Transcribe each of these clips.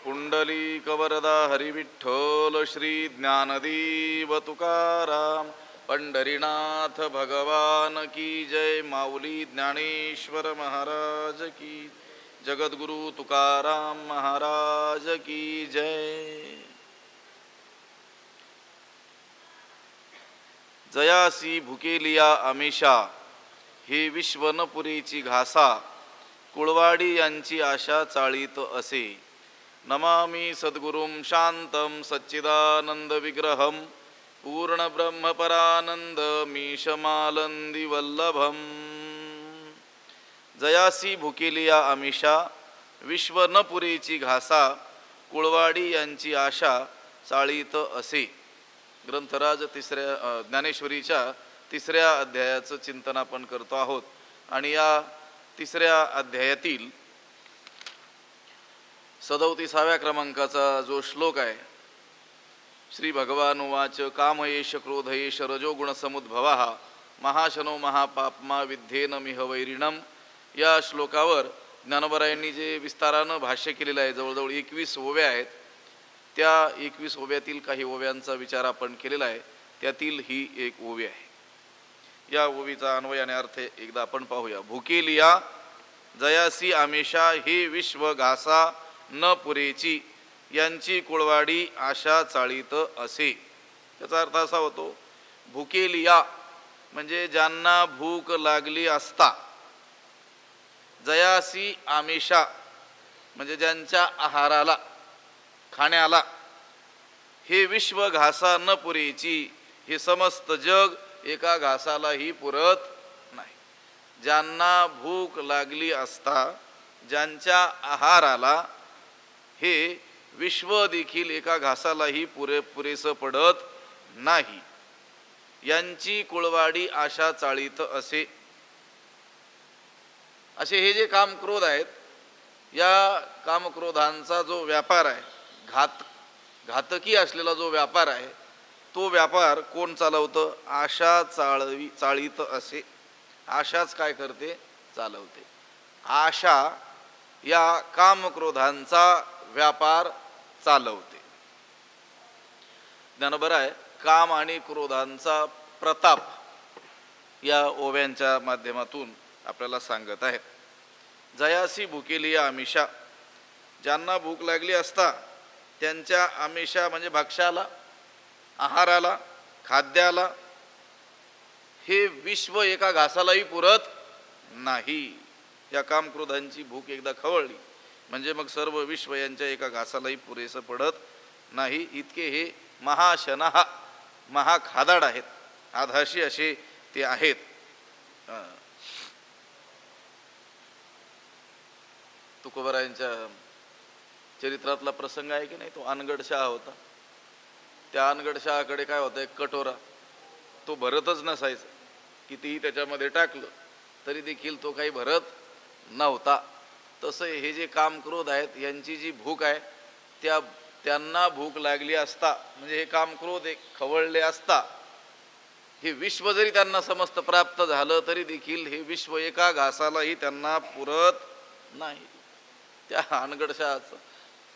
पुंडलीकवरदा हरिविठ्ठल श्री ज्ञानदेव तुकाराम पंढरीनाथ भगवान की जय। माऊली ज्ञानेश्वर महाराज की, जगद्गुरु तुकाराम महाराज की जय। जयासी भुकेलिया आमिषा, हे विश्वनपुरीची घासा, कुळवाडी यांची आशा चाळीत असे। नमामि सद्गुरुं शांतं सच्चिदानंद विग्रहं, पूर्ण ब्रह्मपरानंद मीशमालंदी वल्लभम। जयासी भुकेलिया आमिषा, विश्वनपुरीची घासा, कुळवाडी यांची आशा चाळीत असे। ग्रंथराज ज्ञानेश्वरीच्या 3ऱ्या अध्यायाचं चिंतन आपण करतो आहोत आणि या 3ऱ्या अध्यायातील 37व्या क्रमांकाचा जो श्लोक आहे, श्री भगवान उवाच कामयेश क्रोधयेश रजोगुण समुद्भवः महाशनो महापाप्मा विद्धेन मिह वैरिणम। या श्लोकावर ज्ञानोबरायांनी जे विस्तारानं भाष्य केलेलं आहे, जवळजवळ 21 ओव्या आहेत। त्या 21 ओव्यातील काही ओव्यांचा विचार आपण केलेला आहे, त्यातील ही एक ओवी आहे। या ओवीचा अन्वय आणि अर्थ एकदा आपण पाहूया। भुकेलिया जयासी आमिषा, हे विश्व घासा न पुरेची, यांची कुळवाडी आशा चाळीत असे। त्याचा अर्थ असा होतो, भुकेलिया म्हणजे ज्यांना भूक लागली असता, जयासी आमिषा म्हणजे ज्यांच्या आहाराला खाण्याला, हे विश्व घासा न पुरेची, हे समस्त जग एका घासालाही पुरत नाही। ज्यांना भूक लागली असता, ज्यांच्या आहाराला हे विश्व देखील एका घासालाही पुरेसं पडत नाही, यांची कुळवाडी आशा चाळीत असे। असे हे जे कामक्रोध आहेत, या कामक्रोधांचा जो व्यापार आहे, घातकी असलेला जो व्यापार आहे, तो व्यापार कोण चालवतं? आशा चाळीत असे। आशाच काय करते? चालवते। आशा या कामक्रोधांचा व्यापार चालवते। ज्ञानोबर आहे काम आणि क्रोधांचा प्रताप या ओव्यांच्या माध्यमातून आपल्याला सांगत आहे। जयासी भुकेलिया आमिषा, ज्यांना भूक लागली असता त्यांच्या आमिषा म्हणजे भक्ष्याला, आहाराला, खाद्याला, हे विश्व एका घासालाही पुरत नाही। या कामक्रोधांची भूक एकदा खवळली म्हणजे मग सर्व विश्व यांच्या एका घासालाही पुरेसं पडत नाही। इतके हे महाशनहा, महाखादाड आहेत, आधाशी असे ते आहेत। तुकोबरायांच्या चरित्रातला प्रसंग आहे की नाही, तो अनगडशहा होता। त्या अनगडशहाकडे काय होतं, एक कटोरा, तो भरतच नसायचा। कितीही त्याच्यामध्ये टाकलं तरी देखील तो काही भरत नव्हता। तसं हे जे कामक्रोध आहेत, यांची जी भूक आहे, त्यांना भूक लागली असता म्हणजे हे कामक्रोध एक खवळले असता, हे विश्व जरी त्यांना समस्त प्राप्त झालं तरी देखील हे विश्व एका घासालाही त्यांना पुरत नाही। त्या अनगडशहाचं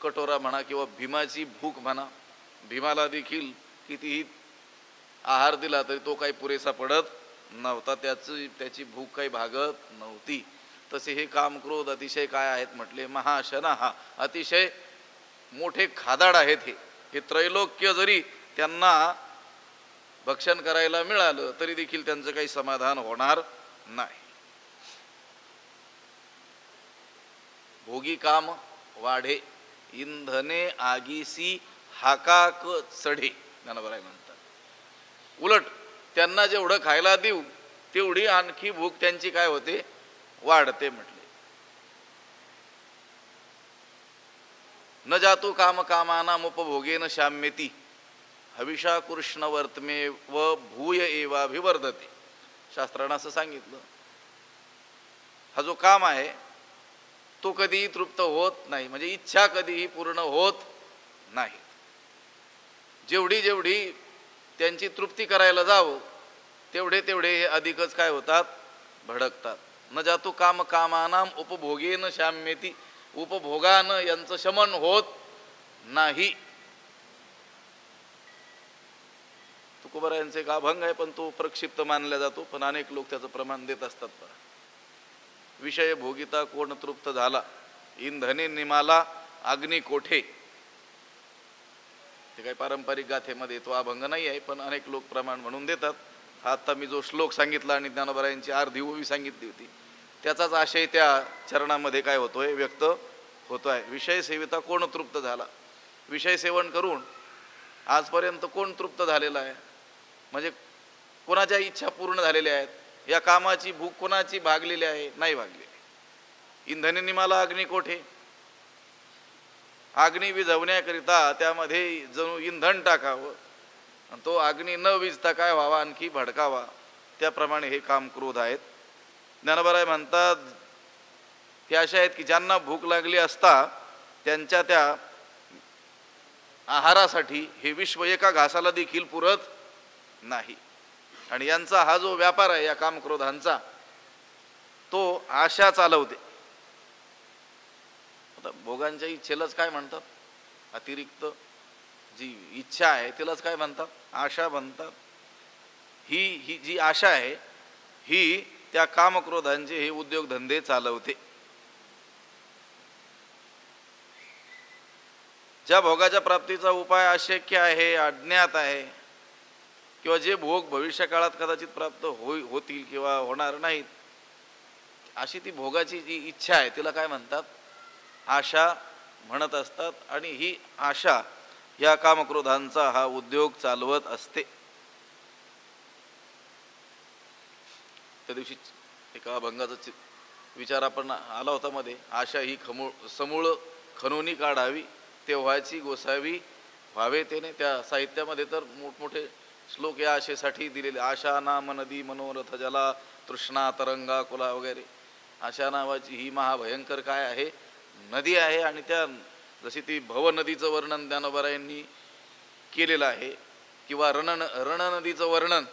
कटोरा म्हणा किंवा भीमाची भूक म्हणा, भीमाला देखील कितीही आहार दिला तरी तो काही पुरेसा पडत नव्हता, त्याची भूक काही भागत नव्हती। तसे हे कामक्रोध अतिशय काय आहेत म्हटले, महाशनहा, अतिशय मोठे खादाड आहेत। हे त्रैलोक्य जरी त्यांना भक्षण करायला मिळालं तरी देखील त्यांचं काही समाधान होणार नाही। भोगी काम वाढे, इंधने आगीसी हाकाक चढे, ज्ञानोबराय म्हणतात। उलट त्यांना जेवढं खायला देऊ तेवढी आणखी भूक त्यांची काय होते, वाढते म्हटले। न जातो काम कामानाम उपभोगेन शाम्यती, हविषा कृष्ण वर्तमे व भूय एवाभिवर्धते। शास्त्रानं असं सांगितलं, हा जो काम आहे तो कधीही तृप्त होत नाही, म्हणजे इच्छा कधीही पूर्ण होत नाही। जेवढी जेवढी त्यांची तृप्ती करायला जावं तेवढे तेवढे हे अधिकच काय होतात, भडकतात। न जातो काम कामानाम उपभोगेन शाम्यती, उपभोगानं यांचं शमन होत नाही. तुकोबारायांचे एक अभंग आहे, पण तो प्रक्षिप्त मानला जातो, पण अनेक लोक त्याचं प्रमाण देत असतात. विषय भोगिता कोण तृप्त झाला, इंधने निमाला अग्नी कोठे. ते काही पारंपरिक गाथेमध्ये तो अभंग नाही आहे, पण अनेक लोक प्रमाण म्हणून देतात. आता मी जो श्लोक सांगितला आणि ज्ञानोबारायांची अर्धी ओवी सांगितली होती, त्याचाच आशय त्या चरणामध्ये काय होतोय, व्यक्त होतोय. विषय सेविता कोण तृप्त झाला. विषय सेवन करून आजपर्यंत कोण तृप्त झालेला आहे, म्हणजे कोणाच्या इच्छा पूर्ण झालेल्या आहेत, या कामाची भूक कोणाची भागलेली आहे, नाही भागलेली. इंधने निमाला अग्नी कोठे. अग्नी विझवण्याकरिता त्यामध्ये जणू इंधन टाकावं, आणि तो अग्नी न विजता काय व्हावा, आणखी भडकावा. त्याप्रमाणे हे काम क्रोध आहेत. ज्ञानोबाराय म्हणतात हे असे आहेत की ज्यांना भूक लागली असता त्यांच्या त्या आहारासाठी हे विश्व एका घासाला देखील पुरत नाही. आणि यांचा हा जो व्यापार आहे या कामक्रोधांचा, तो आशा चालवते. आता भोगांच्या इच्छेलाच काय म्हणतात, अतिरिक्त जी इच्छा आहे तिलाच काय म्हणतात, आशा म्हणतात. ही जी आशा आहे ही त्या कामक्रोधांचे हे उद्योगधंदे चालवते. ज्या भोगाच्या प्राप्तीचा उपाय अशक्य आहे, अज्ञात आहे, किंवा जे भोग भविष्य काळात कदाचित प्राप्त होतील किंवा होणार नाहीत, अशी ती भोगाची जी इच्छा आहे तिला काय म्हणतात, आशा म्हणत असतात. आणि ही आशा या कामक्रोधांचा हा उद्योग चालवत असते. त्या दिवशी एका अभंगाचा विचार आपण आला होता मध्ये, आशा ही समूळ खणूनी काढावी, तेव्हाची गोसावी व्हावे तेने. त्या साहित्यामध्ये तर मोठमोठे श्लोक या आशेसाठी दिलेले. आशा नाम नदी मनोरथ जला तृष्णा तरंगा कुला वगैरे. आशा नावाची ही महाभयंकर काय आहे, नदी आहे. आणि त्या जशी ती भव नदीचं वर्णन ज्ञानोबारायांनी केलेलं आहे, किंवा रण नदीचं वर्णन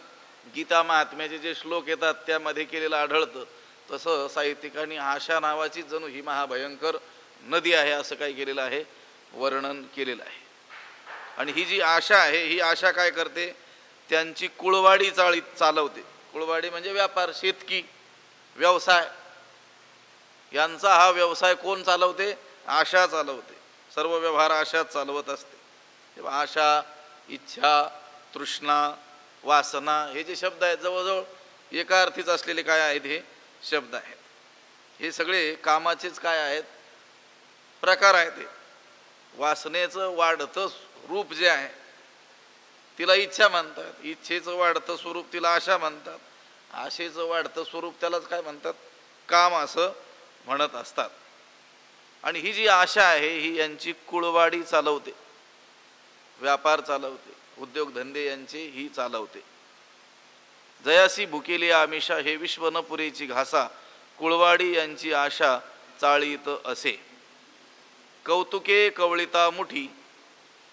गीता महात्म्याचे जे श्लोक येतात त्यामध्ये केलेलं आढळतं, तसं साहित्यिकांनी आशा नावाची जणू ही महाभयंकर नदी आहे असं काय केलेलं आहे, वर्णन केलेलं आहे. आणि ही जी आशा आहे ही आशा काय करते, त्यांची कुळवाडी चालवते. कुळवाडी म्हणजे व्यापार, शेतकी, व्यवसाय. यांचा हा व्यवसाय कोण चालवते, आशा चालवते. सर्व व्यवहार आशा चालवत असते. तेव्हा आशा, इच्छा, तृष्णा, वासना हे जे शब्द आहेत जवळजवळ एका अर्थीच असलेले काय आहेत, हे शब्द आहेत. हे सगळे कामाचेच काय आहेत, प्रकार आहेत. वासनेचं वाढतं रूप जे आहे तिला इच्छा म्हणतात, इच्छेचं वाढतं स्वरूप तिला आशा म्हणतात, आशेचं वाढतं स्वरूप त्यालाच काय म्हणतात, काम असं म्हणत असतात. आणि ही जी आशा आहे ही यांची कुळवाडी चालवते, व्यापार चालवते, उद्योगधंदे यांचे ही चालवते. जयासी भुकेली आमिषा हे विश्व न पुरेची घासा, कुळवाडी यांची आशा चाळीत असे. कौतुके कवळिता मुठी,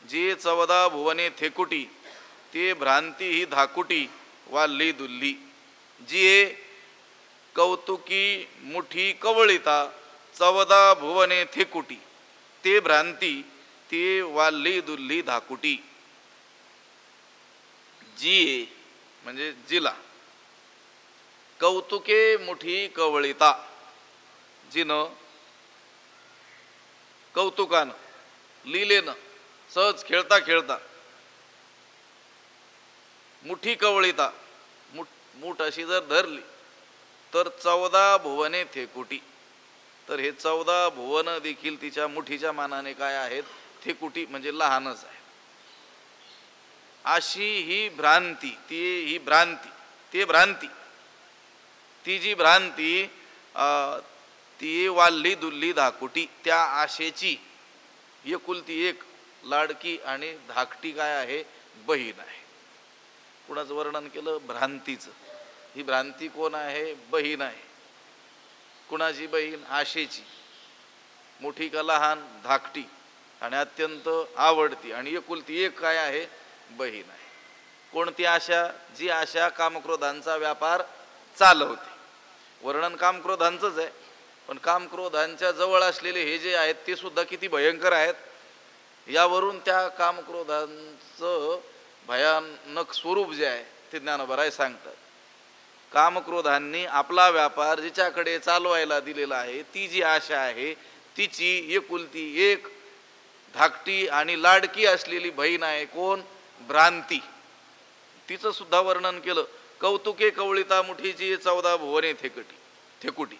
जे 14 भुवने थेकुटी, ते भ्रांती ही धाकुटी वाल्ली दुल्ली. जी कौतुकी मुठी कवळिता 14 भुवने थेकुटी, ते भ्रांती ते वाल्ली दुल्ली धाकुटी. जी म्हणजे जिला, कौतुके मुठी कवळिता, जिनं कौतुकानं, लीलेनं, सहज खेळता खेळता, मुठी कवळिता, मूठ अशी जर धरली तर 14 भुवने थेकुटी, तर हे 14 भुवन देखील तिच्या मुठीच्या मानाने काय आहेत, थेकुटी म्हणजे लहानच आहे. अशी ही भ्रांती, ती भ्रांती, ती जी भ्रांती ती वाल्ली दुल्ली धाकुटी, त्या आशेची एकुलती एक लाडकी आणि धाकटी काय आहे, बहीण आहे. कुणाचं वर्णन केलं, भ्रांतीचं. ही भ्रांती कोण आहे, बहीण आहे. कुणाची बहीण, आशेची. मोठी का लहान, धाकटी आणि अत्यंत आवडती आणि एकुलती एक काय आहे, बहीण आहे. कोणती आशा, जी आशा कामक्रोधांचा व्यापार चालवते. वर्णन कामक्रोधांचंच आहे, पण कामक्रोधांच्या जवळ असलेले हे जे आहेत ते सुद्धा किती भयंकर आहेत. यावरून त्या कामक्रोधांचं भयानक स्वरूप जे आहे ते ज्ञानोबा सांगतात. कामक्रोधांनी आपला व्यापार जिच्याकडे चालवायला दिलेला आहे, ती जी आशा आहे, तिची एकुलती एक धाकटी आणि लाडकी असलेली बहीण आहे. कोण? भ्रांती. तिचं सुद्धा वर्णन केलं. कौतुके कवळिता मुठीची 14 भुवने थेकुटी.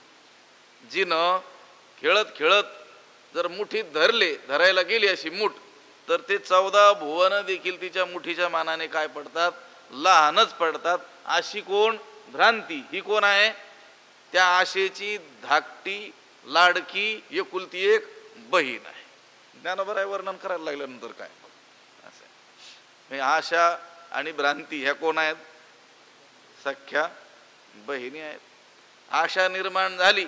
जिनं खेळत खेळत जर मुठीत धरायला गेली अशी मूठ, तर ते 14 भुवन देखील तिच्या मुठीच्या मानाने काय पडतात? लहानच पडतात. अशी कोण? भ्रांती. ही कोण आहे? त्या आशेची धाकटी लाडकी एकुलती एक बहीण आहे. ज्ञानोबा वर्णन करायला लागल्यानंतर काय असं आशा आणि भ्रांती ह्या कोण आहेत? सख्या बहिणी आहेत. आशा निर्माण झाली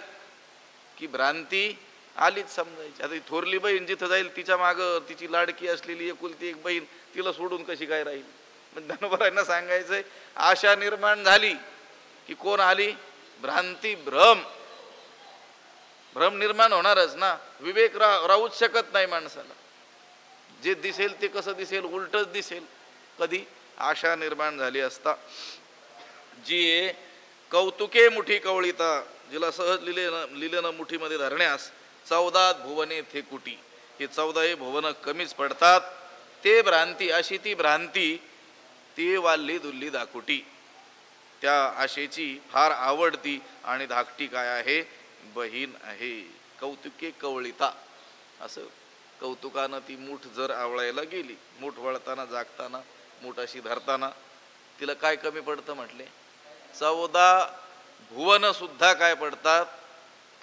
की भ्रांती आलीच समजायची. आता थोरली बहीण जिथं जाईल तिच्या मागं तिची लाडकी असलेली एकुलती एक बहीण तिला सोडून कशी काय राहील? मग ज्ञानोबांना सांगायचंय आशा निर्माण झाली की कोण आली? भ्रांती. भ्रम निर्माण होणारच ना. विवेक राहूच शकत नाही माणसाला. जे दिसेल ते कसं दिसेल? उलटच दिसेल. कधी? आशा निर्माण झाली असता. जी कौतुके मुठी कवळिता, जिला सहज लिलेनं मुठीमध्ये धरण्यास 14 भुवने थेकुटी, हे 14 भुवन कमीच पडतात. ते भ्रांती. अशी ती भ्रांती, ती वाल्ली दुल्ली धाकुटी. त्या आशेची फार आवडती आणि धाकटी काय आहे? बहीण आहे. कौतुके कवळिता. असं कौतुकानं ती मूठ जर आवळायला गेली, मूठ वळताना जागताना मूठ अशी धरताना तिला काय कमी पडतं म्हटले? 14 भुवन सुद्धा काय पडतात?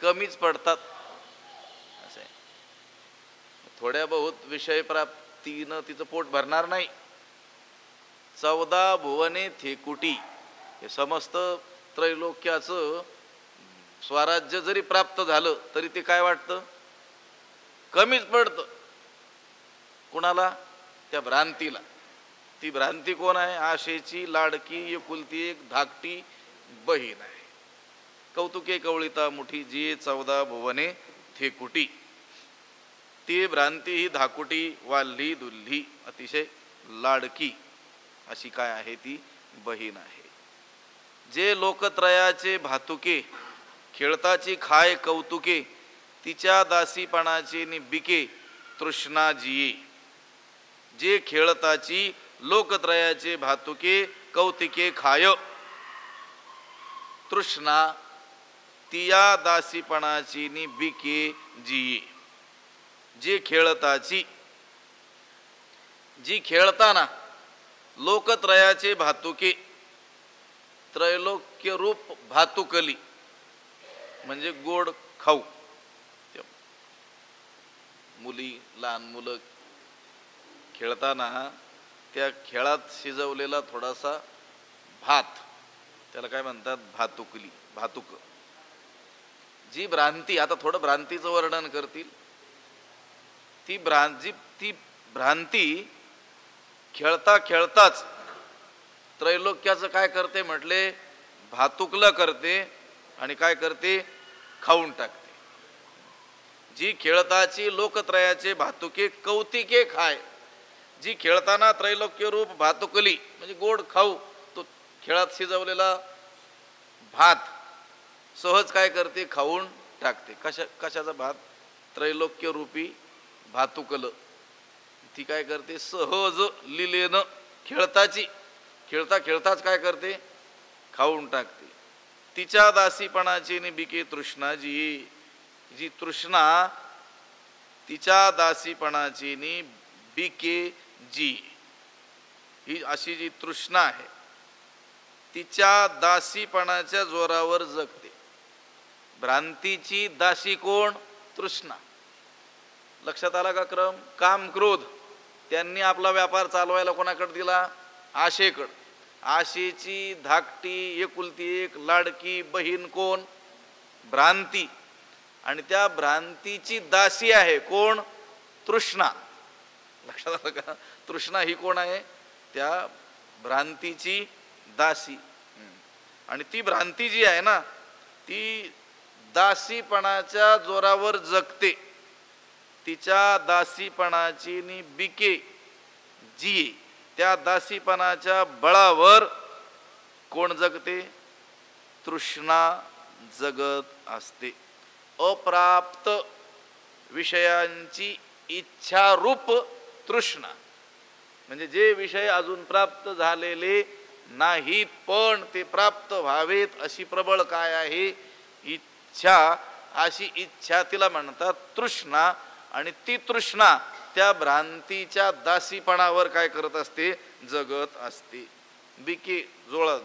कमीच पडतात. असं आहे. थोड्या बहुत विषय प्राप्तीनं तिचं पोट भरणार नाही. 14 भुवने थेकुटी. हे समस्त त्रैलोक्याचं स्वराज्य जरी प्राप्त झालं तरी ते काय वाटतं? कमीच पडतं. कुणाला? त्या भ्रांतीला. ती भ्रांती कोण आहे? आशेची लाडकी एकुलती एक धाकटी बहीण आहे. कौतुके कवळिता मुठी जी 14 भुवने थेकुटी. ती भ्रांती ही धाकुटी, वाल्ली दुल्ली, अतिशय लाडकी अशी काय आहे? ती बहीण आहे. जे लोकत्रयाचे भातुके, खेळताची खाय कौतुके, तिच्या दासीपणाचे निबिके तृष्णा जिये. जे खेळताची लोकत्रयाचे भातुके कौतिके खाय, तृष्णा तिया दासीपणाची निबिके जिये. जे खेळताची, जी खेळताना लोकत्रयाचे भातुके, त्रैलोक्य रूप भातुकली म्हणजे गोड खाऊ. मुली, लहान मुलं खेळताना त्या खेळात शिजवलेला थोडासा भात, त्याला काय म्हणतात? भातुकली, भातुक. जी भ्रांती, आता थोडं भ्रांतीचं वर्णन करतील. ती भ्रांती खेळता खेळताच त्रैलोक्याचं काय करते म्हटले? भातुकलं करते आणि काय करते? खाऊन टाकते. जी खेळताची लोकत्रयाचे भातुके कौतिके खाय, जी खेळताना त्रैलोक्य रूप भातुकली म्हणजे गोड खाऊ, तो खेळात शिजवलेला भात सहज काय करते? खाऊन टाकते. कशाचा भात? त्रैलोक्य रूपी भातुकलं. ती काय करते? सहज लिलेनं खेळताची, खेळता खेळताच काय करते? खाऊन टाकते. तिच्या दासीपणाची निबिके तृष्णा जी. जी तृष्णा तिच्या दासीपणाची निबिके जी, ही अशी जी तृष्णा आहे तिच्या दासीपणाच्या जोरावर जगते. भ्रांतीची दासी कोण? तृष्णा. लक्षात आला का क्रम? काम क्रोध त्यांनी आपला व्यापार चालवायला कोणाकडे दिला? आशेकडे. आशेची धाकटी एकुलती एक लाडकी बहीण कोण? भ्रांती. आणि त्या भ्रांतीची दासी आहे कोण? तृष्णा. लक्षात आलं का? तृष्णा ही कोण आहे? त्या भ्रांतीची दासी. आणि ती भ्रांती जी आहे ना, ती दासीपणाच्या जोरावर जगते. तिच्या दासीपणाची नि बिके जी, त्या दासीपणाच्या बळावर कोण जगते? तृष्णा जगत असते. अप्राप्त विषयांची इच्छारूप तृष्णा, म्हणजे जे विषय अजून प्राप्त झालेले नाहीत पण ते प्राप्त व्हावेत अशी प्रबळ काय आहे? इच्छा. अशी इच्छा तिला म्हणतात तृष्णा. आणि ती तृष्णा त्या भ्रांतीच्या दासीपणावर काय करत असते? जगत असते. बिके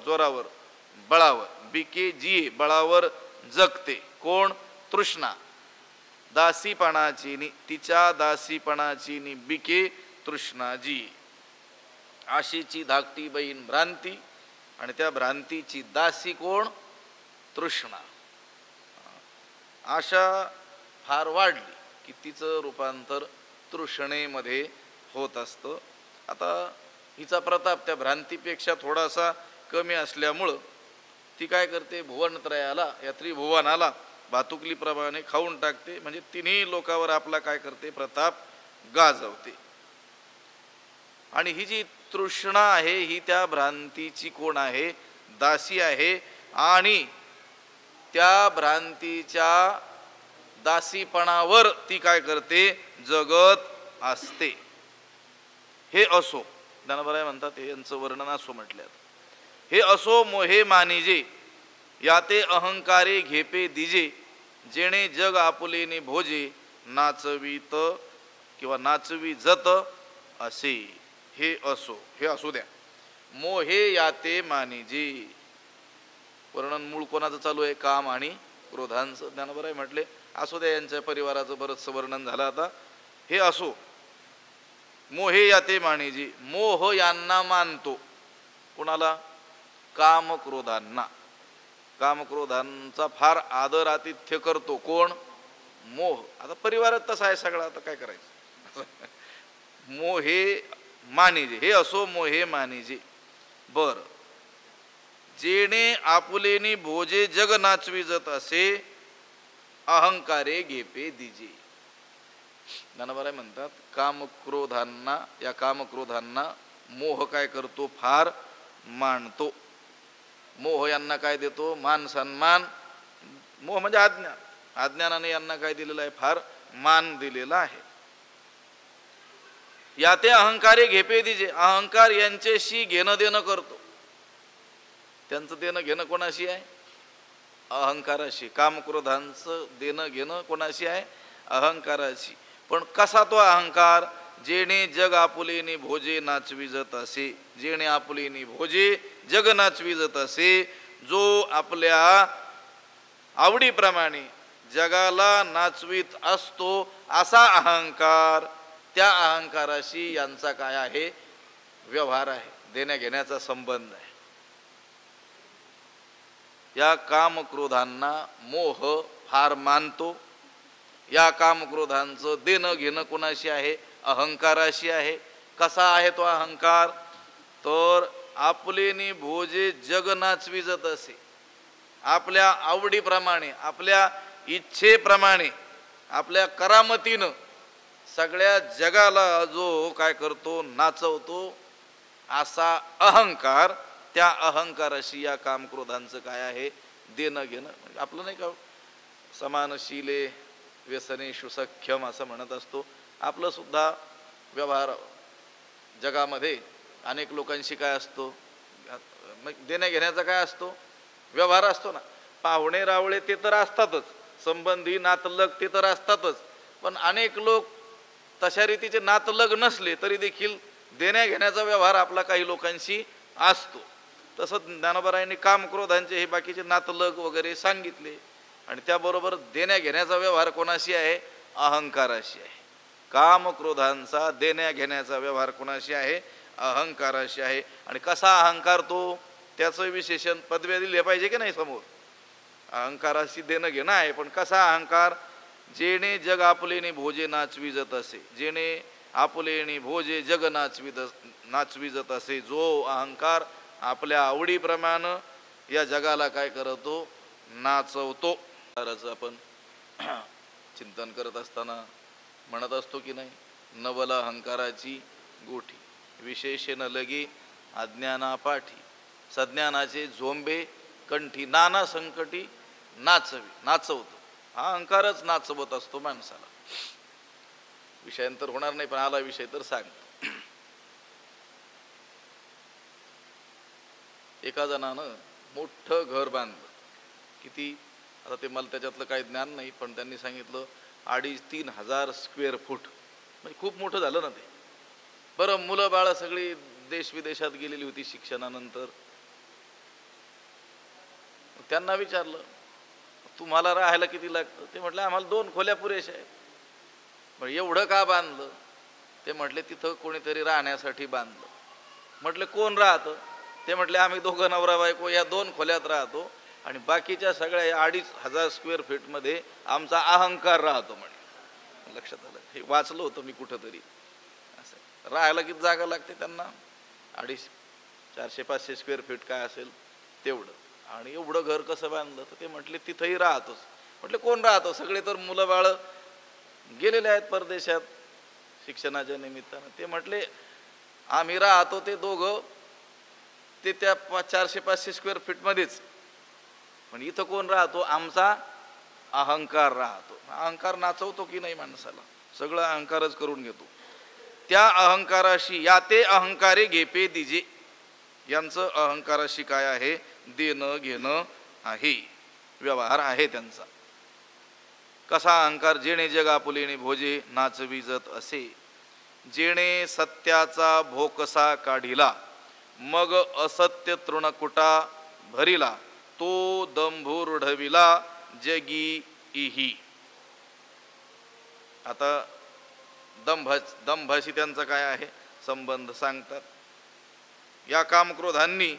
जोरावर, बळावर. बिके जी, बळावर जगते. कोण? तृष्णा. दासीपणाची नि, तिच्या दासीपणाची नि बिके तृष्णाजी. आशीची धाकटी बहीण भ्रांती, आणि त्या भ्रांतीची दासी कोण? तृष्णा. आशा फार वाढली की तिचं रूपांतर तृष्णेमध्ये होत असतं. आता हिचा प्रताप त्या भ्रांतीपेक्षा थोडासा कमी असल्यामुळं ती काय करते? भुवनत्रयाला, या त्रिभुवनाला भातुकलीप्रमाणे खाऊन टाकते. म्हणजे तिन्ही लोकावर आपला काय करते? प्रताप गाजवते. आणि ही जी तृष्णा आहे ही त्या भ्रांतीची कोण आहे? दासी आहे. आणि त्या भ्रांतीच्या दासीपणावर ती काय करते? जगत असते. हे असो, ज्ञानोबा म्हणतात, हे यांचं वर्णन असो म्हटल्यात. हे असो मोहे मानिजे, याते अहंकारे घेपे दिजे, जेणे जग आपुलेने भोजे, नाचवीत किंवा नाचवी जत असे. हे असो, हे असू द्या. मोहे याते मानिजे, वर्णन मूळ कोणाचं चालू आहे? काम आणि क्रोधांचं. ज्ञानोबा म्हटले असू द्या, यांच्या परिवाराचं बरंचसं वर्णन झालं. आता हे असो. मोहे याते मानिजे, मोह यांना मानतो. कुणाला? काम क्रोधांना. कामक्रोधांचा फार आदर आतिथ्य करतो. कोण? मोह. आता परिवारात तसा आहे सगळा, आता काय करायचं? मोहे मानिजे, हे असो मोहे मानिजे. बर. जेणे आपुलेनी भोजे जग नाचविजत असे, अहंकारे घेपे दिजे. ज्ञानोबा म्हणतात कामक्रोधांना, या कामक्रोधांना मोह काय करतो? फार मानतो. मोह यांना काय देतो? मान सन्मान. मोह म्हणजे अज्ञान. अज्ञानाने यांना काय दिलेलं आहे? फार मान दिलेला आहे. याते अहंकारे घेपे दिजे, अहंकार यांच्याशी घेणं देणं करतो. त्यांचं देणं घेणं कोणाशी आहे? अहंकाराशी. कामक्रोधांचं देणं घेणं कोणाशी आहे? अहंकाराशी. पण कसा तो अहंकार? जेणे जग आपुलेनी भोजे नाचविजत असे, जेणे आपुलेनी भोजे जग नाचविजत असे, जो आपल्या आवडीप्रमाणे जगाला नाचवीत असतो असा अहंकार. त्या अहंकाराशी यांचा काय आहे? व्यवहार आहे, देण्या घेण्याचा संबंध आहे. या कामक्रोधांना मोह फार मानतो. या कामक्रोधांचं देणं घेणं कोणाशी आहे? अहंकाराशी आहे. कसा आहे तो अहंकार? तर आपुलेनी भोजे जग नाचविजत असे, आपल्या आवडीप्रमाणे, आपल्या इच्छेप्रमाणे, आपल्या करामतीनं सगळ्या जगाला जो काय करतो? नाचवतो, असा अहंकार. त्या अहंकाराशी या कामक्रोधांचं काय आहे? देणं घेणं. आपलं नाही का समानशीले व्यसनेषु सख्यम असं म्हणत असतो. आपलं सुद्धा व्यवहार जगामध्ये अनेक लोकांशी काय असतो? देण्या घेण्याचा काय असतो? व्यवहार असतो ना. पाहुणे रावळे ते तर असतातच, संबंधी नातलग ते तर असतातच, पण अनेक लोक तशा रीतीचे नातलग नसले तरी देखील देण्या घेण्याचा व्यवहार आपला काही लोकांशी असतो. तसंच ज्ञानोबारायांनी कामक्रोधांचे हे बाकीचे नातलग वगैरे सांगितले. आणि त्याबरोबर देण्या घेण्याचा व्यवहार कोणाशी आहे? अहंकाराशी आहे. कामक्रोधांचा देण्या घेण्याचा व्यवहार कोणाशी आहे? अहंकाराशी आहे. आणि कसा अहंकार तो? त्याचं विशेषण पदव्या दिले पाहिजे की नाही समोर. अहंकाराशी देणं घेणं आहे, पण कसा अहंकार? जेणे जग आपुलेने भोजे नाचविजत असे, जेणे आपुलेने भोजे जग नाचविजत असे, जो अहंकार आपल्या आवडीप्रमाणे या जगाला काय करतो? नाचवतो. आपण चिंतन करत असताना म्हणत असतो की नाही, नवल अहंकाराची गोठी विशेषण लगे अज्ञाना पाठी, सज्ञानाचे झोंबे कंठी, नाना संकटी नाचवतो. हा अहंकारच नाचवत असतो माणसाला. विषयांतर होणार नाही, पण आला विषय तर सांगतो. एका जणानं मोठं घर बांधलं. किती, आता ते मला त्याच्यातलं काही ज्ञान नाही, पण त्यांनी सांगितलं 2,500-3 हजार स्क्वेअर फूट, म्हणजे खूप मोठं झालं ना ते. बरं, मुलं बाळ सगळी देश विदेशात गेलेली होती शिक्षणानंतर. त्यांना विचारलं तुम्हाला राहायला किती लागतं? ते म्हटलं आम्हाला 2 खोल्या पुरेशा आहेत. म्हणजे एवढं का बांधलं? ते म्हटले तिथं कोणीतरी राहण्यासाठी बांधलं. म्हटलं कोण राहतं? ते म्हटले आम्ही दोघं नवरा बायको या 2 खोल्यात राहतो आणि बाकीच्या सगळ्या 2,500 स्क्वेअर फीटमध्ये आमचा अहंकार राहतो. म्हणे लक्षात आलं, हे वाचलं होतं मी कुठंतरी. असं राहायला किती जागा लागते त्यांना? 250, 400, 500 स्क्वेअर फीट काय असेल तेवढं. आणि एवढं घर कसं बांधलं? तर ते म्हटले तिथंही राहतोच. म्हटले कोण राहतो? सगळे तर मुलं बाळ गेलेले आहेत परदेशात शिक्षणाच्या निमित्तानं. ते म्हटले आम्ही राहतो ते दोघं ते त्या 400-500 स्क्वेअर फीटमध्येच. पण इथं कोण राहतो? आमचा अहंकार राहतो. अहंकार नाचवतो की नाही माणसाला? सगळं अहंकारच करून घेतो. त्या अहंकाराशी या ते अहंकारे घेपे दिजे, यांचं अहंकाराशी काय आहे? देणं घेणं आहे, व्यवहार आहे त्यांचा. कसा अहंकार? जेणे जग आपुलेने भोजे नाचविजत असे, जेणे सत्याचा भोकसा काढिला मग असत्य तृणकुटा भरिला, तो दंभूर्ढविला जगी इही. आता दंभाशी त्यांचा काय आहे संबंध सांगतात. या कामक्रोधांनी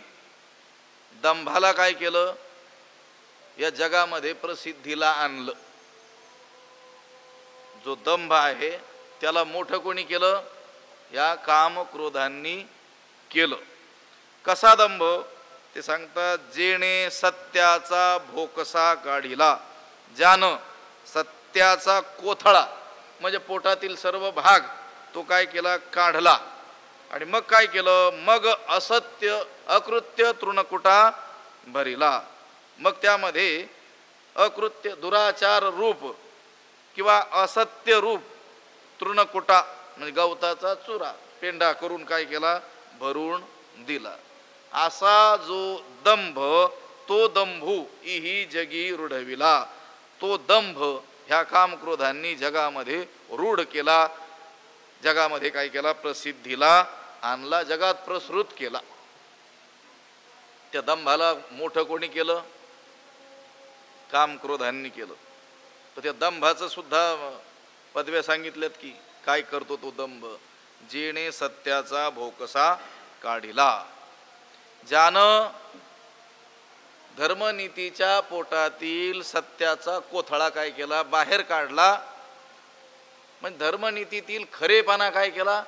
दंभाला काय केलं? या जगामध्ये प्रसिद्धीला आणलं. जो दंभ आहे त्याला मोठं कोणी केलं? या कामक्रोधांनी केलं. कसा दंभ? ते सांगतात जेणे सत्याचा भोकसा काढिला, ज्यानं सत्याचा कोथळा म्हणजे पोटातील सर्व भाग तो काय केला? काढला. आणि मग काय केलं? मग असत्य अकृत्य तृणकुटा भरिला. मग त्यामध्ये अकृत्य दुराचार रूप किंवा असत्य रूप तृणकुटा म्हणजे गवताचा चुरा पेंडा करून काय केला? भरून दिला. असा जो दंभ, तो दंभू इही जगी रूढविला. तो दंभ ह्या कामक्रोधांनी जगामध्ये रूढ केला. जगामध्ये काय केला? प्रसिद्धीला आणला, जगात प्रसृत केला. त्या दंभाला मोठं कोणी केलं? कामक्रोधांनी केलं. तर त्या दंभाचं सुद्धा पदव्या सांगितल्यात की काय करतो तो दंभ? जेणे सत्याचा भोकसा काढिला, ज्यानं धर्मनीतीच्या पोटातील सत्याचा कोथळा काय केला? बाहेर काढला. म्हणजे धर्मनीतीतील खरेपणा काय केला?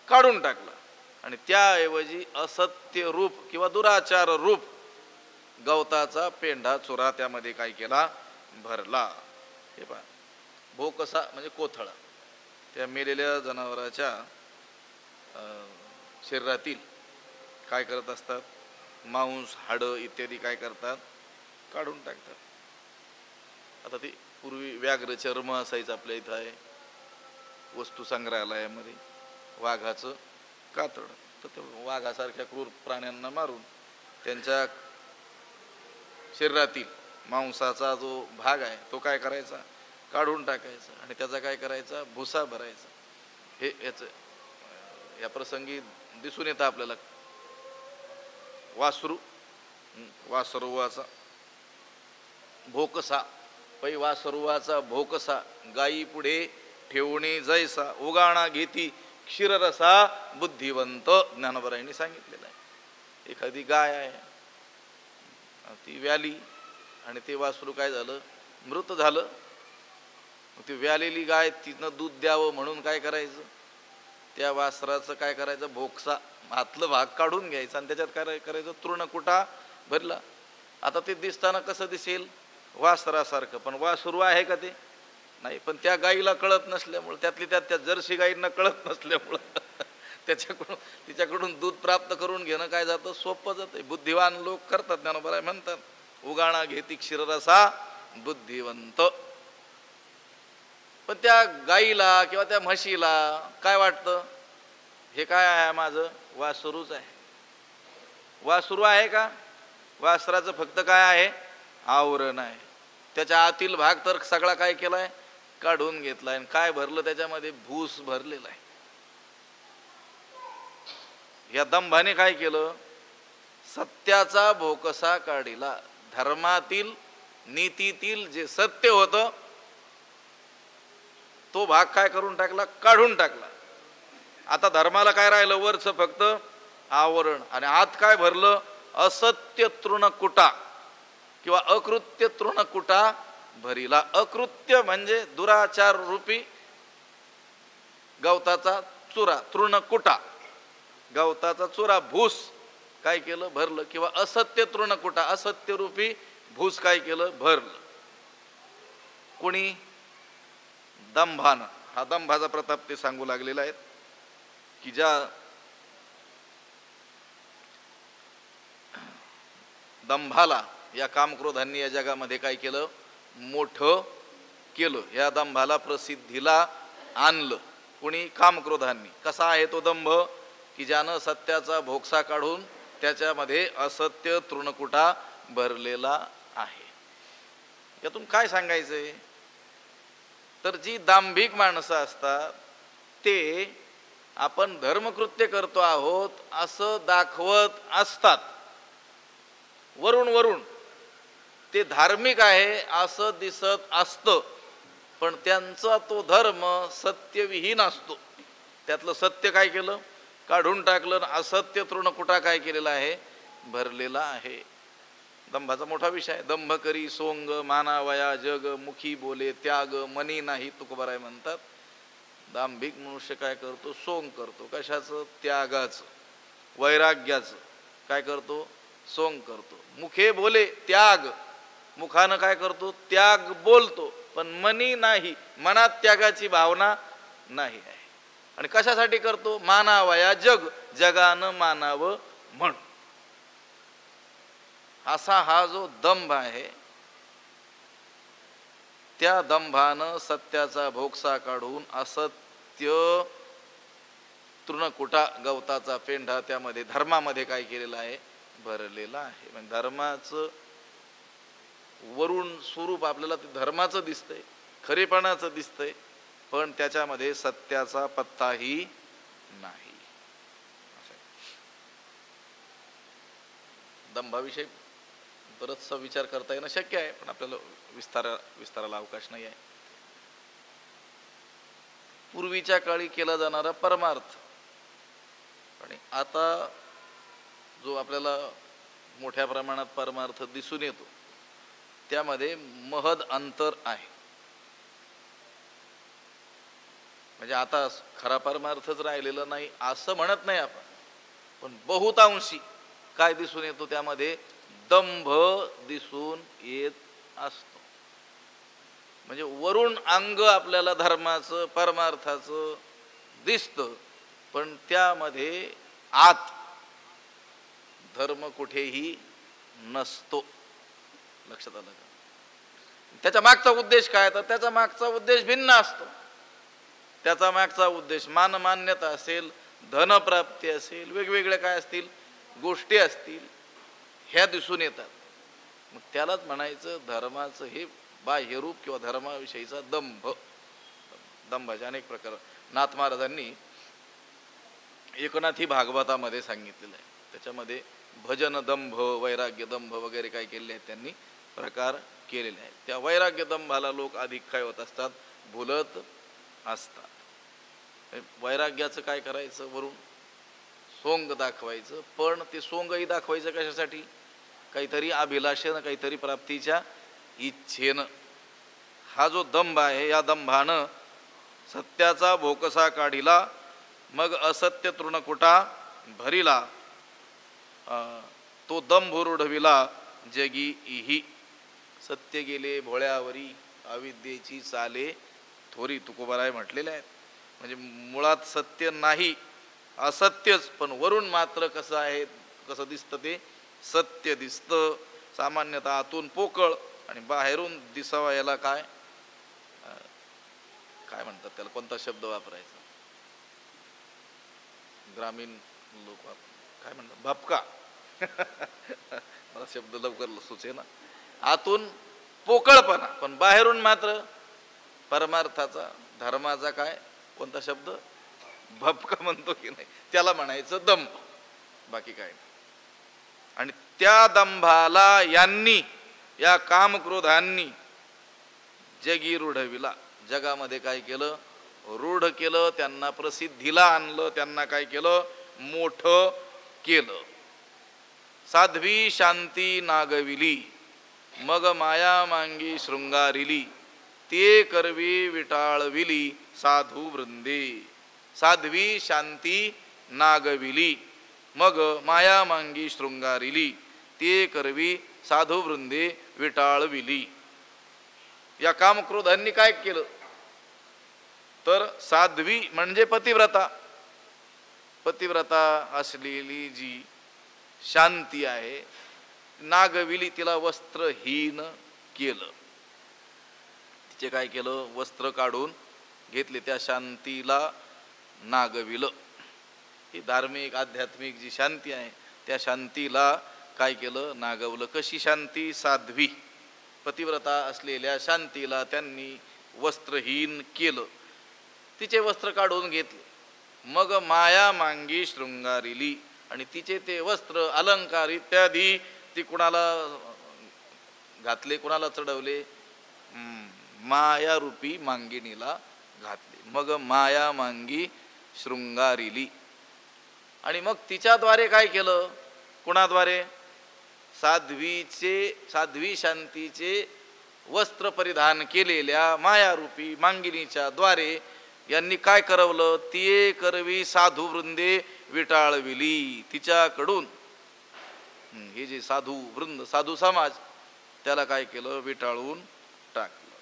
काढून टाकला. आणि त्याऐवजी असत्य रूप किंवा दुराचार रूप गवताचा पेंढा चुरा त्यामध्ये काय केला? भरला. हे पहा, भोकसा म्हणजे कोथळा. त्या मेलेल्या जनावराच्या शरीरातील काय करत असतात? मांस, हाडं इत्यादी काय करतात? काढून टाकतात. आता ती पूर्वी व्याघ्र चर्म असायचं आपल्या इथं आहे वस्तू संग्रहालयामध्ये, वाघाचं कातड. तर ते वाघासारख्या क्रूर प्राण्यांना मारून त्यांच्या शरीरातील मांसाचा जो भाग आहे तो काय करायचा? काढून टाकायचा आणि त्याचा काय करायचा? भुसा भरायचा. हे याचं या प्रसंगी दिसून येतं आपल्याला. वासरुवाचा भोकसा, पै वासरुवाचा भोकसा, गायी पुढे ठेवणे जैसा, उगाणा घेती क्षीररसा बुद्धिवंत. ज्ञानोबरायांनी सांगितलेलं आहे. एखादी गाय आहे, ती व्याली आणि ते वासरू काय झालं? मृत झालं. ती व्यालेली गाय तिनं दूध द्यावं म्हणून काय करायचं? त्या वासराचं काय करायचं? भोकसा आतलं भाग काढून घ्यायचा आणि त्याच्यात काय करायचं? तृणकुटा भरला. आता ते दिसताना कसं दिसेल? वासरासारखं, पण वासरू आहे का ते? नाही, पण त्या गाईला कळत नसल्यामुळं, त्यातली त्यात त्या जर्सी गाईंना कळत नसल्यामुळं तिच्याकडून दूध प्राप्त करून घेणं काय जातं, सोपं जातं. बुद्धिवान लोक करतात, ज्ञानोबा म्हणतात, उगाणा घेती क्षीररसा बुद्धिवंत. पण त्या गाईला किंवा त्या म्हशीला काय वाटतं, हे काय आहे माझं, वासरूच आहे. वासरू आहे का, वासराचं फक्त काय आहे, आवरण आहे. त्याच्या आतील भाग तर सगळा काय केलाय, काढून घेतलाय. काय भरलं त्याच्यामध्ये, भूस भरलेला आहे. या दंभाने काय केलं, सत्याचा भोकसा काढिला. धर्मातील नीतीतील जे सत्य होतं तो भाग काय करून टाकला, काढून टाकला. आता धर्माला काय राहिलं, वरचं फक्त आवरण, आणि आत काय भरलं, असत्य तृणकुटा किंवा अकृत्य तृणकुटा भरिला. अकृत्य म्हणजे दुराचार रूपी गवताचा चुरा, तृणकुटा गवताचा चुरा, भूस काय केलं, भरलं. किंवा असत्य तृणकुटा, असत्य रूपी भूस काय केलं, भरलं. कोणी, दंभानं. हा दंभाचा प्रताप ते सांगू लागलेला आहेत की ज्या दंभाला या कामक्रोधांनी या जगामध्ये काय केलं, मोठं केलं. या दंभाला प्रसिद्धीला आणलं. कोणी, कामक्रोधांनी. कसा आहे तो दंभ, की ज्यानं सत्याचा भोगसा काढून त्याच्यामध्ये असत्य तृणकुटा भरलेला आहे. यातून काय सांगायचंय, तर जी दांभिक माणसं असतात ते आपण धर्मकृत्य करतो आहोत असं दाखवत असतात. वरून वरून ते धार्मिक आहे असं दिसत असतं, पण त्यांचा तो धर्म सत्यविहीन असतो. त्यातलं सत्य काय केलं, काढून टाकलं. असत्य तृणकुटा काय केलेला आहे, भरलेला आहे. दंभाचा मोठा विषय आहे. दंभ करी सोंग, मानावया जग, मुखी बोले त्याग, मनी नाही तुकोबाराय म्हणतात. दांभिक मनुष्य काय करतो, सोंग करतो. कशाचं, त्यागाचं, वैराग्याचं. काय करतो, सोंग करतो. मुखे बोले त्याग, मुखानं काय करतो, त्याग बोलतो, पण मनी नाही, मनात त्यागाची भावना नाही आहे. आणि कशासाठी करतो, मानावया जग, जगानं मानावं म्हण. असा हा जो दंभ आहे, त्या दंभानं सत्याचा भोगसा काढून असत्य तृणकुटा गवताचा पेंढा त्यामध्ये धर्मामध्ये काय केलेला आहे, भरलेला आहे. म्हणजे धर्माचं वरून स्वरूप आपल्याला ते धर्माचं दिसतंय, खरेपणाचं दिसतंय, पण त्याच्यामध्ये सत्याचा पत्ताही नाही. दंभाविषयी बरंचसा विचार करता येणं शक्य आहे, पण आपल्याला विस्ताराला अवकाश नाही आहे. पूर्वीच्या काळी केला जाणारा परमार्थ आणि आता जो आपल्याला मोठ्या प्रमाणात परमार्थ दिसून येतो त्यामध्ये महद अंतर आहे. म्हणजे आता खरा परमार्थच राहिलेला नाही असं म्हणत नाही आपण, पण बहुतांशी काय दिसून येतो, त्यामध्ये दंभ दिसून येत असतो. म्हणजे वरून अंग आपल्याला धर्माचं परमार्थाचं दिसतं, पण त्यामध्ये आत धर्म कुठेही नसतो. लक्षात आलं का? त्याच्या मागचा उद्देश काय, तर त्याचा मागचा उद्देश भिन्न असतो. त्याचा मागचा उद्देश मानमान्यता असेल, धनप्राप्ती असेल, वेगवेगळ्या काय असतील गोष्टी असतील, ह्या दिसून येतात. मग त्यालाच म्हणायचं धर्माचं हे बाह्यरूप किंवा धर्माविषयीचा दंभ. दंभाचे अनेक प्रकार नाथ महाराजांनी एकनाथी भागवतामध्ये सांगितलेलं आहे. त्याच्यामध्ये भजन दंभ, वैराग्य दंभ वगैरे काय केलेले आहेत त्यांनी प्रकार केलेले आहेत. त्या वैराग्य दंभाला लोक अधिक काय होत असतात, भुलत असतात. वैराग्याचं काय करायचं, वरून सोंग दाखवायचं, पण ते सोंगही दाखवायचं कशासाठी, काहीतरी अभिलाषेनं, काहीतरी प्राप्तीच्या इच्छेनं. हा जो दंभ आहे, या दंभानं सत्याचा भोकसा काढिला, मग असत्य तृणकुटा भरिला. तो दंभ रुढविला जगी इही. सत्य गेले भोळ्यावरी, अविद्येची चाले थोरी तुकोबाराय म्हटलेले आहेत. म्हणजे मुळात सत्य नाही, असत्यच, पण वरून मात्र कसं आहे, कसं दिसतं ते सत्य दिसतं. सामान्यतः आतून पोकळ आणि बाहेरून दिसावा याला काय काय म्हणतात, त्याला कोणता शब्द वापरायचा, ग्रामीण लोक काय म्हणतात, भपका मला शब्द लवकर सुचे ना. आतून पोकळपणा पण बाहेरून मात्र परमार्थाचा धर्माचा काय कोणता शब्द, भपका म्हणतो की नाही, त्याला म्हणायचं दंभ, बाकी काय नाही. आणि त्या दंभाला यांनी, या कामक्रोधांनी जगी रूढविला, जगामध्ये काय केलं, रूढ केलं, त्यांना प्रसिद्धीला आणलं, त्यांना काय केलं, मोठं केलं. साध्वी शांती नागविली, मग माया मांगी शृंगारिली, ते करवी विटाळविली साधू वृंदे. साध्वी शांती नागविली, मग माया मांगी शृंगारिली, ते करवी साधू वृंदे विटाळविली. या कामक्रोधांनी काय केलं तर साध्वी म्हणजे पतिव्रता, पतिव्रता असलेली जी शांती आहे, नागविली, तिला वस्त्रहीन केलं. तिचे काय केलं, वस्त्र काढून घेतले, त्या शांतीला नागविलं. ही धार्मिक आध्यात्मिक जी शांती आहे त्या शांतीला काय केलं, नागवलं. कशी शांती, साध्वी पतिव्रता असलेल्या शांतीला त्यांनी वस्त्रहीन केलं, तिचे वस्त्र काढून घेतले. मग माया मांगी शृंगारिली, आणि तिचे ते वस्त्र अलंकार इत्यादी ती कुणाला घातले, कुणाला चढवले, माया रूपी मांगिनीला घातले. मग माया मांगी शृंगारिली, आणि मग तिच्याद्वारे काय केलं, कुणाद्वारे, साध्वी शांतीचे वस्त्र परिधान केलेल्या मायारूपी मांगिनीच्या द्वारे यांनी काय करवलं, तिये करवी साधू वृंदे विटाळविली. तिच्याकडून हे जे साधू वृंद, साधू समाज, त्याला काय केलं, विटाळून टाकलं.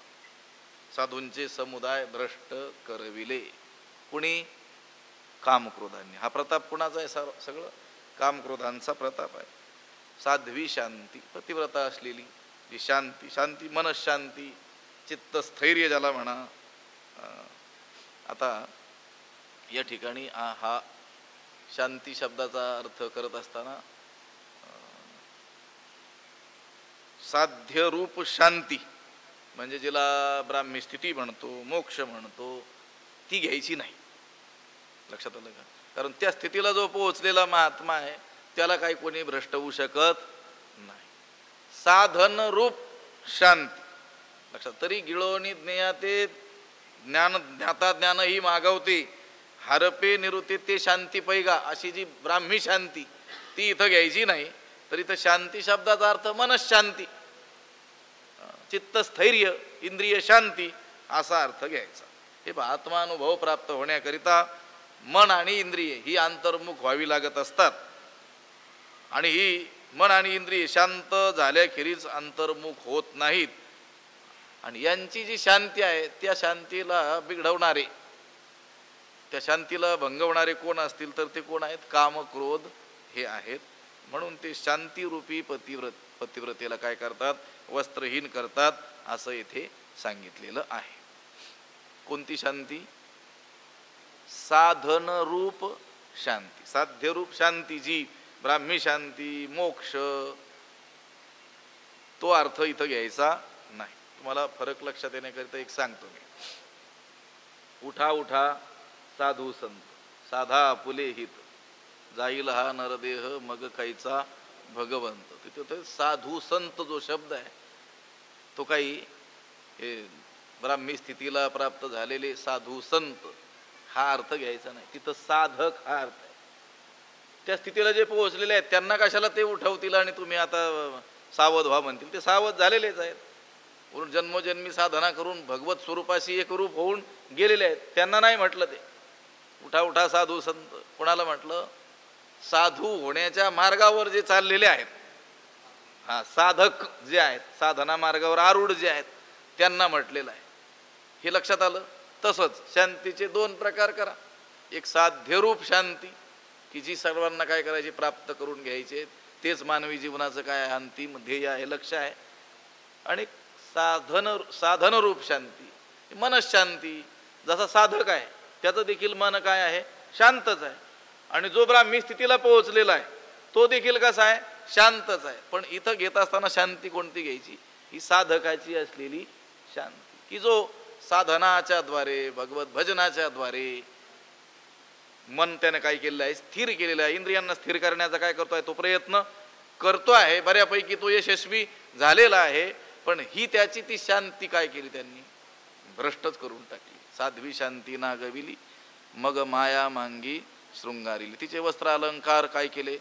साधूंचे समुदाय भ्रष्ट करविले. कुणी, कामक्रोधांनी. हा प्रताप कुणाचा आहे, सगळं कामक्रोधांचा प्रताप आहे. साध्वी शांती, पतिव्रता असलेली जी शांती, शांती मनशांती, चित्तस्थैर्य ज्याला म्हणा. आता या ठिकाणी हा शांती शब्दाचा अर्थ करत असताना साध्य रूप शांती म्हणजे जिला ब्राह्मी स्थिती म्हणतो, मोक्ष म्हणतो, ती घ्यायची नाही. लक्षात आलं का? कारण त्या स्थितीला जो पोहोचलेला महात्मा आहे त्याला काही कोणी भ्रष्ट होऊ शकत नाही. साधन रूप शांती लक्षात. तरी गिळोनी ज्ञाते ज्ञान, ज्ञाता ज्ञान ही मागवते, हरपे निरुते ते शांती पैगा, अशी जी ब्राह्मी शांती ती इथं घ्यायची नाही. तर इथं शांती शब्दाचा अर्थ मनशांती, चित्तस्थैर्य, इंद्रिय शांती असा अर्थ घ्यायचा. हे आत्मानुभव प्राप्त होण्याकरिता मन आणि इंद्रिय ही अंतर्मुख व्हावी लागत असतात, आणि ही मन आणि इंद्रिय शांत झाल्याखेरीज अंतर्मुख होत नाहीत. आणि यांची जी शांती आहे त्या शांतीला बिघडवणारे, त्या शांतीला भंगवणारे कोण असतील तर ते कोण आहेत, कामक्रोध हे आहेत. म्हणून ते शांतीरूपी पतिव्रतेला काय करतात, वस्त्रहीन करतात, असं येथे सांगितलेलं आहे. कोणती शांती, साधन रूप शांती, साध्य रूप शांती, जी ब्राह्मी शांती, मोक्ष, तो अर्थ इथं घ्यायचा नाही. तुम्हाला फरक लक्षात येण्याकरिता एक सांगतो मी. उठा उठा साधू संत, साधा आपुले हित, जाईल हा नरदेह मग काहीचा भगवंत. तिथे साधू संत जो शब्द आहे तो काही हे ब्राह्मी स्थितीला प्राप्त झालेले साधू संत हा अर्थ घ्यायचा नाही. तिथं साधक हा अर्थ आहे. त्या स्थितीला जे पोहोचलेले आहेत त्यांना कशाला ते उठवतील आणि तुम्ही आता सावध व्हा म्हणतील. ते सावध झालेलेच आहेत. म्हणून जन्मोजन्मी साधना करून भगवत स्वरूपाशी एकरूप होऊन गेलेले आहेत. त्यांना नाही म्हटलं ते उठा उठा साधू संत. कोणाला म्हटलं, साधू होण्याच्या मार्गावर जे चाललेले आहेत, हा साधक जे आहेत, साधना मार्गावर आरूढ जे आहेत त्यांना म्हटलेलं आहे. हे लक्षात आलं. तसंच शांतीचे दोन प्रकार करा. एक साध्यरूप शांती की जी सर्वांना काय करायची, प्राप्त करून घ्यायचे, तेच मानवी जीवनाचं काय अंतिम ध्येय आहे, लक्ष आहे. आणि साधनरूप शांती, मनशांती. जसा साधक आहे त्याचं देखील मन काय आहे, शांतच आहे. आणि जो ब्राह्मी स्थितीला पोहोचलेला आहे तो देखील कसा आहे, शांतच आहे. पण इथं घेत असताना शांती कोणती घ्यायची, ही साधकाची असलेली शांती, की जो साधनाच्या द्वारे, भगवत भजनाच्या द्वारे मन त्याने काय केलेलं आहे, स्थिर केलेलं आहे. इंद्रियांना स्थिर करण्याचा काय करतोय, तो प्रयत्न करतो आहे. बऱ्यापैकी तो यशस्वी झालेला आहे. पण ही त्याची ती शांती काय केली, त्यांनी भ्रष्टच करून टाकली. साध्वी शांती ना गविली, मग माया मांगी शृंगारिली. तिचे वस्त्र अलंकार काय केले,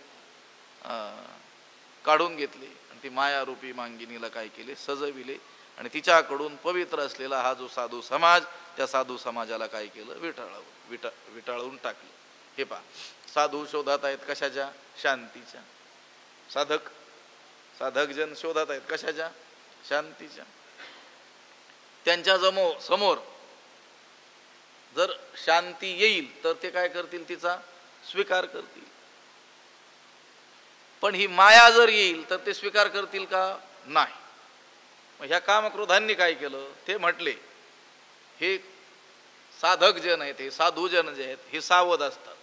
काढून घेतले. आणि ती मायारूपी मांगिनीला काय केले, सजविले. आणि तिच्याकडून पवित्र असलेला हा जो साधू समाज, त्या साधू समाजाला काय केलं, विटाळून टाकलं. हे पहा, साधू शोधात आहेत कशाच्या, शांतीच्या. साधक जन शोधात आहेत कशाच्या, शांतीच्या. त्यांच्या समोर जर शांती येईल तर ते काय करतील, तिचा स्वीकार करतील. पण ही माया जर येईल तर ते स्वीकार करतील का, नाही. मग ह्या कामक्रोधांनी काय केलं, ते म्हटले हे साधक जन आहेत, हे साधू जन जे आहेत, हे सावध असतात.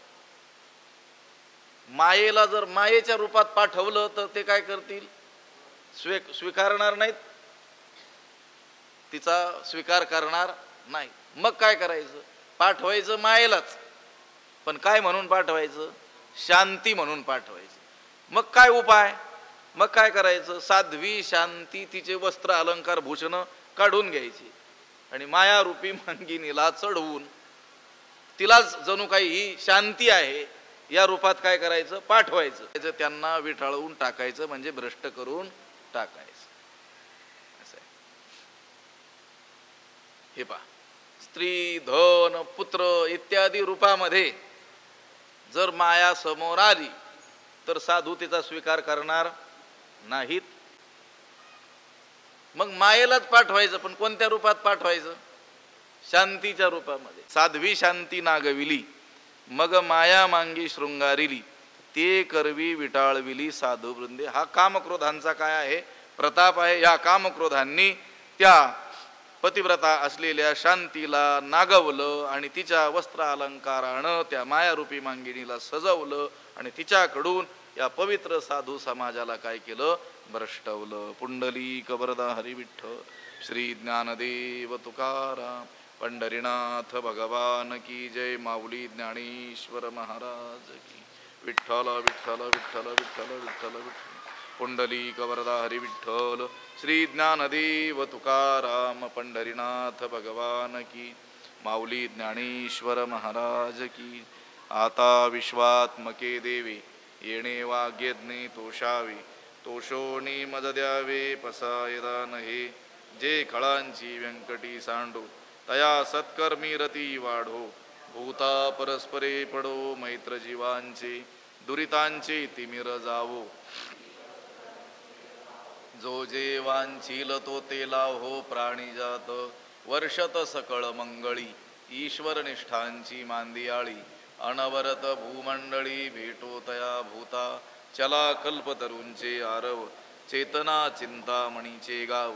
मायेला जर मायेच्या रूपात पाठवलं तर ते काय करतील, स्वीकारणार नाहीत, तिचा स्वीकार करणार नाही. मग काय करायचं, पाठवायचं मायेलाच. पण काय म्हणून पाठवायचं, शांती म्हणून पाठवायचं. मग काय उपाय, मग काय करायचं, साध्वी शांती तिचे वस्त्र अलंकार भूषण काढून घ्यायची आणि मायारूपी मांगिनीला चढवून तिलाच जणू काही ही शांती आहे या रूपात काय करायचं, पाठवायचं. त्यांना विटाळवून टाकायचं, म्हणजे भ्रष्ट करून टाकायचं. असं आहे. हे पहा, स्त्री, धन, पुत्र इत्यादी रूपामध्ये जर माया समोर आली तर साधू तिचा स्वीकार करणार नाहीत. मग मायेलाच पाठवायचं. पण कोणत्या रूपात पाठवायचं, शांतीच्या रूपामध्ये. साध्वी शांती नागविली, मग माया मांगी शृंगारिली, ते करवी विटाळविली साधू वृंदे. हा कामक्रोधांचा काय आहे, प्रताप आहे. या कामक्रोधांनी त्या पतिव्रता असलेल्या शांतीला नागवलं आणि तिच्या वस्त्र अलंकारानं त्या मायारूपी मांगिनीला सजवलं आणि तिच्याकडून या पवित्र साधू समाजाला काय केलं, भ्रष्टवलं. पुंडलिक वरदा हरी विठ्ठल, श्री ज्ञानदेव तुकाराम, पंढरीनाथ भगवान की जय. माऊली ज्ञानेश्वर महाराज की. विठ्ठल विठ्ठल विठ्ठल विठ्ठल विठ्ठल विठ्ठल. पुंडलिक वरदा हरी विठ्ठल, श्री ज्ञानदेव तुकाराम, पंढरीनाथ भगवान की. माऊली ज्ञानेश्वर महाराज की. आता विश्वात्मके देवे, येणे वाग्यज्ञे तोषावे, तोषोणी मज द्यावे पसायदा नहे. जे कळांची व्यंकटी सांडो, तया सत्कर्मी रती वाढो. भूता परस्परे पडो, मैत्र जीवांचे दुरितांचे तिमिर जावो. जो जे वांछील तो ते लाभो, प्राणी जात वर्षत सकळ मंगळी. ईश्वर निष्ठांची मांदियाळी, अनवरत भूमंडळी. भेटो तया भूता, चला कल्पतरूंचे आरव. चेतना चिंतामणीचे गाव,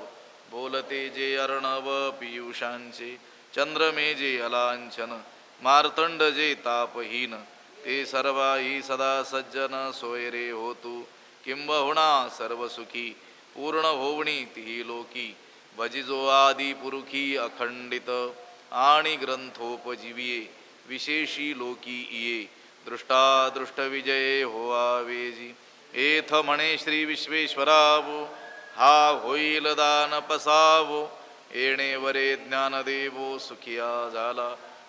बोलते जे अर्णव पियुषांचे. चंद्रमे जे अलांछन, मार्तंड जे तापहीन. ते सर्वाही सदा सज्जन, सोयरे होतू किंबहुना सर्व सुखी. पूर्ण होवणी तिही लोकी, भजिजो आदि पुरुखी अखंडित. आणि ग्रंथोपजीविये, विशेषी लोकी इये. दृष्टादृष्ट विजये होवा वेजी. एथ म्हणे श्री विश्वेश्वरावो, हा होईल दान पसावो. येणे वरे ज्ञानदेवो सुखिया झाला,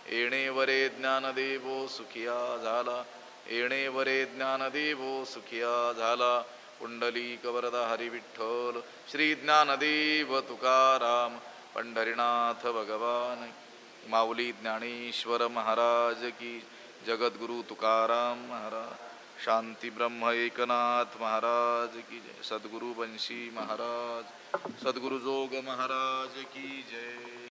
येणे वरे ज्ञानदेवो सुखिया झाला, येणे वरे ज्ञानदेवो सुखिया झाला. पुंडलिक वरदा हरी विठ्ठल, श्री ज्ञानदेव तुकाराम, पंढरीनाथ भगवान. माऊली ज्ञानेश्वर महाराज की. जगद्गुरु तुकाराम महाराज, शांती ब्रह्म एकनाथ महाराज की जय. सद्गुरु बंशी महाराज, सद्गुरु जोग महाराज की जय.